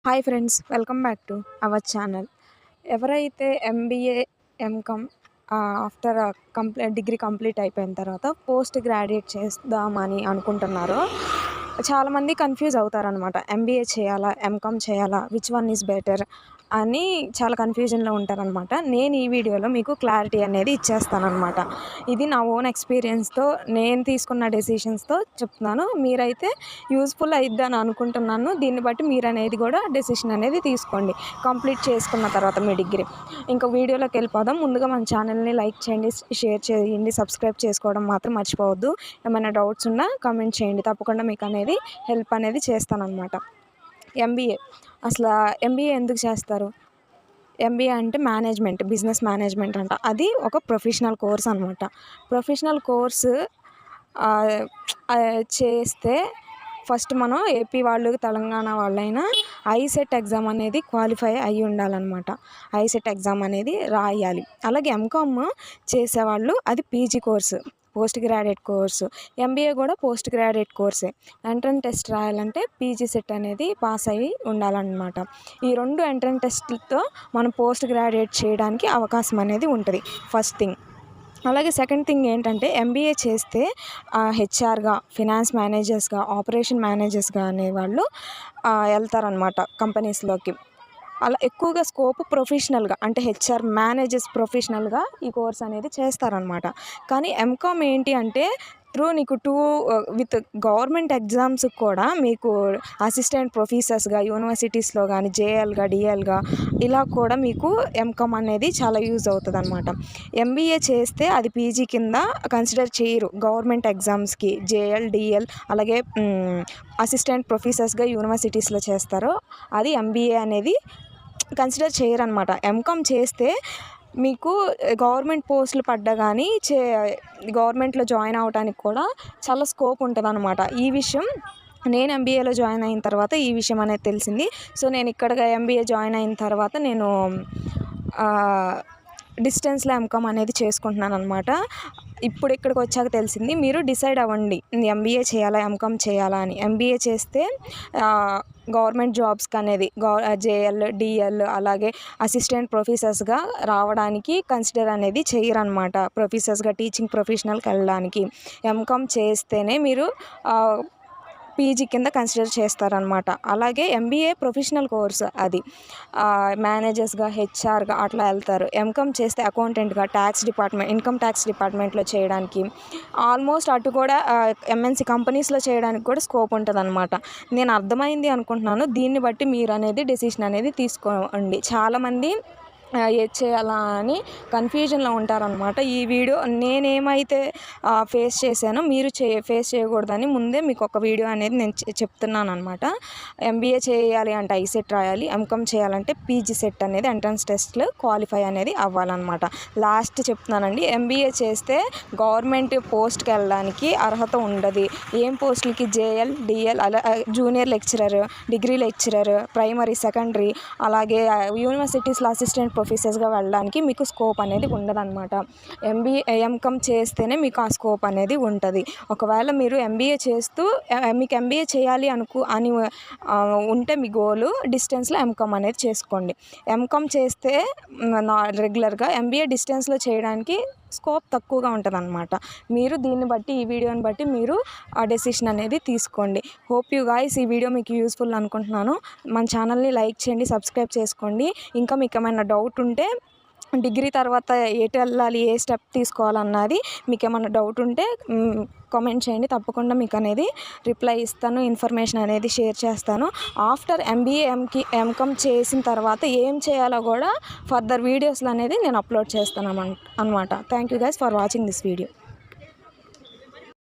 Hi friends, welcome back to our channel. ఎవరైతే MBA, M Com after degree complete అయిపోయిన తర్వాత post graduate చేద్దామని అనుకుంటున్నారో చాలామంది కన్ఫ్యూజ్ అవుతారనమాట. ఎంబీఏ చేయాలా, ఎంకామ్ చేయాలా, విచ్ వన్ ఈజ్ బెటర్ అని చాలా కన్ఫ్యూజన్లో ఉంటారనమాట. నేను ఈ వీడియోలో మీకు క్లారిటీ అనేది ఇచ్చేస్తానమాట. ఇది నా ఓన్ ఎక్స్పీరియన్స్తో నేను తీసుకున్న డెసిషన్స్తో చెప్తున్నాను. మీరైతే యూజ్ఫుల్ అయిద్దని అనుకుంటున్నాను. దీన్ని బట్టి మీరు అనేది కూడా డెసిషన్ అనేది తీసుకోండి కంప్లీట్ చేసుకున్న తర్వాత మీ డిగ్రీ. ఇంకా వీడియోలోకి వెళ్ళిపోదాం. ముందుగా మన ఛానల్ని లైక్ చేయండి, షేర్ చేయండి, సబ్స్క్రైబ్ చేసుకోవడం మాత్రం మర్చిపోవద్దు. ఏమైనా డౌట్స్ ఉన్నా కామెంట్ చేయండి, తప్పకుండా మీకు అనేది హెల్ప్ అనేది చేస్తానన్నమాట. ఎంబీఏ, అసలు ఎంబీఏ ఎందుకు చేస్తారు? ఎంబీఏ అంటే మేనేజ్మెంట్, బిజినెస్ మేనేజ్మెంట్ అంట. అది ఒక ప్రొఫెషనల్ కోర్స్ అనమాట. ప్రొఫెషనల్ కోర్సు చేస్తే ఫస్ట్ మనం ఏపీ వాళ్ళు, తెలంగాణ వాళ్ళైనా ఐసెట్ ఎగ్జామ్ అనేది క్వాలిఫై అయ్యి ఉండాలన్నమాట. ఐసెట్ ఎగ్జామ్ అనేది రాయాలి. అలాగే ఎంకామ్ చేసేవాళ్ళు అది PG course, post graduate course. MBA కూడా పోస్ట్ గ్రాడ్యుయేట్ కోర్సే. ఎంట్రన్స్ టెస్ట్ రాయాలంటే పీజీ సెట్ అనేది పాస్ అయ్యి ఉండాలన్నమాట. ఈ రెండు ఎంట్రన్స్ టెస్ట్లతో మనం పోస్ట్ గ్రాడ్యుయేట్ చేయడానికి అవకాశం అనేది ఉంటుంది, ఫస్ట్ థింగ్. అలాగే సెకండ్ థింగ్ ఏంటంటే, ఎంబీఏ చేస్తే హెచ్ఆర్గా, ఫినాన్స్ మేనేజర్స్గా, ఆపరేషన్ మేనేజర్స్గా అనేవాళ్ళు వెళ్తారనమాట కంపెనీస్లోకి. అలా ఎక్కువగా స్కోప్ ప్రొఫెషనల్గా అంటే హెచ్ఆర్ మేనేజర్స్ ప్రొఫెషనల్గా ఈ కోర్స్ అనేది చేస్తారనమాట. కానీ ఎంకామ్ ఏంటి అంటే నీకు విత్ గవర్నమెంట్ ఎగ్జామ్స్ కూడా మీకు అసిస్టెంట్ ప్రొఫెసర్స్గా యూనివర్సిటీస్లో కానీ జేఎల్గా, డిఎల్గా ఇలా కూడా మీకు ఎంకామ్ అనేది చాలా యూజ్ అవుతుంది అనమాట. ఎంబీఏ చేస్తే అది పీజీ కింద కన్సిడర్ చేయరు గవర్నమెంట్ ఎగ్జామ్స్కి. జేఎల్, డిఎల్ అలాగే అసిస్టెంట్ ప్రొఫెసర్స్గా యూనివర్సిటీస్లో చేస్తారో అది ఎంబీఏ అనేది కన్సిడర్ చేయరనమాట. ఎంకామ్ చేస్తే మీకు గవర్నమెంట్ పోస్టులు పడ్డా కానీ గవర్నమెంట్లో జాయిన్ అవ్వడానికి కూడా చాలా స్కోప్ ఉంటుంది అనమాట. ఈ విషయం నేను ఎంబీఏలో జాయిన్ అయిన తర్వాత ఈ విషయం అనేది తెలిసింది. సో నేను ఇక్కడ ఎంబీఏ జాయిన్ అయిన తర్వాత నేను డిస్టెన్స్లో ఎంకామ్ అనేది చేసుకుంటున్నాను అనమాట. ఇప్పుడు ఇక్కడికి వచ్చాక తెలిసింది. మీరు డిసైడ్ అవ్వండి, ఎంబీఏ చేయాలా, ఎంకామ్ చేయాలా అని. ఎంబీఏ చేస్తే గవర్నమెంట్ జాబ్స్కి అనేది జేఎల్, డిఎల్ అలాగే అసిస్టెంట్ ప్రొఫెసర్స్గా రావడానికి కన్సిడర్ అనేది చేయరనమాట. ప్రొఫెసర్స్గా టీచింగ్ ప్రొఫెషనల్కి వెళ్ళడానికి ఎంకామ్ చేస్తేనే మీరు పీజీ కింద కన్సిడర్ చేస్తారనమాట. అలాగే ఎంబీఏ ప్రొఫెషనల్ కోర్స్, అది మేనేజర్స్గా, హెచ్ఆర్గా అట్లా వెళ్తారు. ఎంకామ్ చేస్తే అకౌంటెంట్గా, ట్యాక్స్ డిపార్ట్మెంట్, ఇన్కమ్ ట్యాక్స్ డిపార్ట్మెంట్లో చేయడానికి, ఆల్మోస్ట్ అటు కూడా ఎంఎన్సీ కంపెనీస్లో చేయడానికి కూడా స్కోప్ ఉంటుంది అనమాట. నేను అర్థమైంది అనుకుంటున్నాను. దీన్ని బట్టి మీరు అనేది డెసిషన్ అనేది తీసుకోండి. చాలామంది ఏది చేయాలా అని కన్ఫ్యూజన్లో ఉంటారనమాట. ఈ వీడియో నేనేమైతే ఫేస్ చేశానో మీరు ఫేస్ చేయకూడదని ముందే మీకు ఒక వీడియో అనేది నేను చెప్తున్నాను అనమాట. ఎంబీఏ చేయాలి అంటే ఐసెట్ రాయాలి, ఎంకామ్ చేయాలంటే పీజీ సెట్ అనేది ఎంట్రన్స్ టెస్ట్లో క్వాలిఫై అనేది అవ్వాలన్నమాట. లాస్ట్ చెప్తున్నానండి, ఎంబీఏ చేస్తే గవర్నమెంట్ పోస్ట్కి వెళ్ళడానికి అర్హత ఉండదు. ఏం పోస్టులకి? జేఎల్, డిఎల్ అలా junior lecturer, degree lecturer, primary, secondary అలాగే యూనివర్సిటీస్లో అసిస్టెంట్ ప్రొఫెసర్స్గా వెళ్ళడానికి మీకు స్కోప్ అనేది ఉండదన్నమాట. ఎంకామ్ చేస్తేనే మీకు ఆ స్కోప్ అనేది ఉంటుంది. ఒకవేళ మీరు ఎంబీఏ చేస్తూ మీకు ఎంబీఏ చేయాలి అని ఉంటే మీ గోలు, డిస్టెన్స్లో ఎంకామ్ అనేది చేసుకోండి. ఎంకామ్ చేస్తే రెగ్యులర్గా ఎంబీఏ డిస్టెన్స్లో చేయడానికి స్కోప్ తక్కువగా ఉంటుంది అనమాట. మీరు దీన్ని బట్టి, ఈ వీడియోని బట్టి మీరు ఆ డెసిషన్ అనేది తీసుకోండి. హోప్ యూ గైస్ ఈ వీడియో మీకు యూస్ఫుల్ అనుకుంటున్నాను. మన ఛానల్ని లైక్ చేయండి, సబ్స్క్రైబ్ చేసుకోండి. ఇంకా మీకు ఏమైనా డౌట్ ఉంటే డిగ్రీ తర్వాత ఎటు వెళ్ళాలి, ఏ స్టెప్ తీసుకోవాలన్నది మీకు ఏమైనా డౌట్ ఉంటే కామెంట్ చేయండి. తప్పకుండా మీకు అనేది రిప్లై ఇస్తాను, ఇన్ఫర్మేషన్ అనేది షేర్ చేస్తాను. ఆఫ్టర్ ఎంబీఏ, ఎంకామ్ చేసిన తర్వాత ఏం చేయాలో కూడా ఫర్దర్ వీడియోస్లో అనేది నేను అప్లోడ్ చేస్తాను అనమాట. Thank you guys for watching this video.